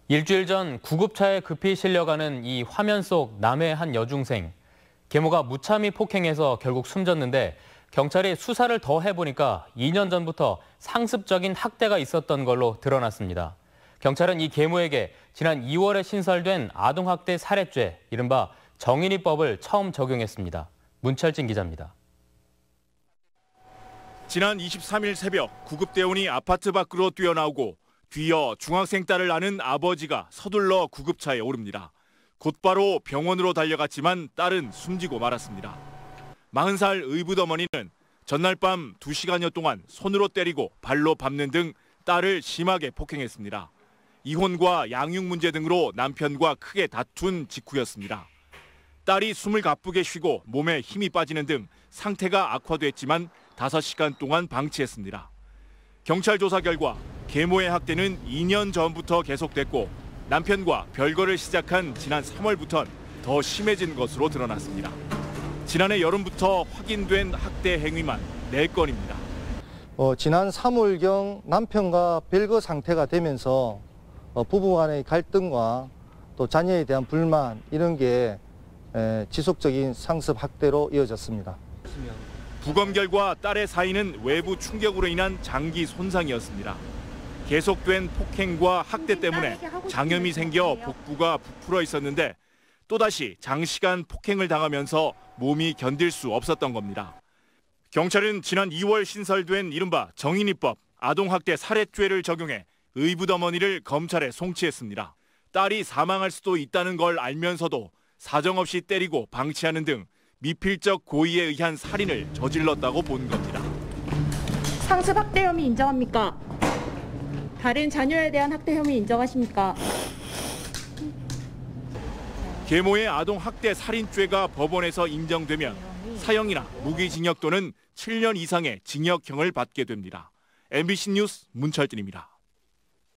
일주일 전 구급차에 급히 실려가는 이 화면 속 남해 한 여중생. 계모가 무참히 폭행해서 결국 숨졌는데 경찰이 수사를 더 해보니까 2년 전부터 상습적인 학대가 있었던 걸로 드러났습니다. 경찰은 이 계모에게 지난 2월에 신설된 아동학대 살해죄, 이른바 정인이법을 처음 적용했습니다. 문철진 기자입니다. 지난 23일 새벽 구급대원이 아파트 밖으로 뛰어나오고 뒤이어 중학생 딸을 아는 아버지가 서둘러 구급차에 오릅니다. 곧바로 병원으로 달려갔지만 딸은 숨지고 말았습니다. 40살 의붓어머니는 전날 밤 2시간여 동안 손으로 때리고 발로 밟는 등 딸을 심하게 폭행했습니다. 이혼과 양육 문제 등으로 남편과 크게 다툰 직후였습니다. 딸이 숨을 가쁘게 쉬고 몸에 힘이 빠지는 등 상태가 악화됐지만 5시간 동안 방치했습니다. 경찰 조사 결과 계모의 학대는 2년 전부터 계속됐고 남편과 별거를 시작한 지난 3월부터는 더 심해진 것으로 드러났습니다. 지난해 여름부터 확인된 학대 행위만 4건입니다. 지난 3월경 남편과 별거 상태가 되면서 부부 간의 갈등과 또 자녀에 대한 불만 이런 게 지속적인 상습 학대로 이어졌습니다. 부검 결과 딸의 사인은 외부 충격으로 인한 장기 손상이었습니다. 계속된 폭행과 학대 때문에 장염이 생겨 복부가 부풀어 있었는데 또다시 장시간 폭행을 당하면서 몸이 견딜 수 없었던 겁니다. 경찰은 지난 2월 신설된 이른바 정인이법 아동학대 살해죄를 적용해 의붓어머니를 검찰에 송치했습니다. 딸이 사망할 수도 있다는 걸 알면서도 사정없이 때리고 방치하는 등 미필적 고의에 의한 살인을 저질렀다고 본 겁니다. 상습 학대 혐의 인정합니까? 다른 자녀에 대한 학대 혐의 인정하십니까? 계모의 아동학대 살인죄가 법원에서 인정되면 사형이나 무기징역 또는 7년 이상의 징역형을 받게 됩니다. MBC 뉴스 문철진입니다.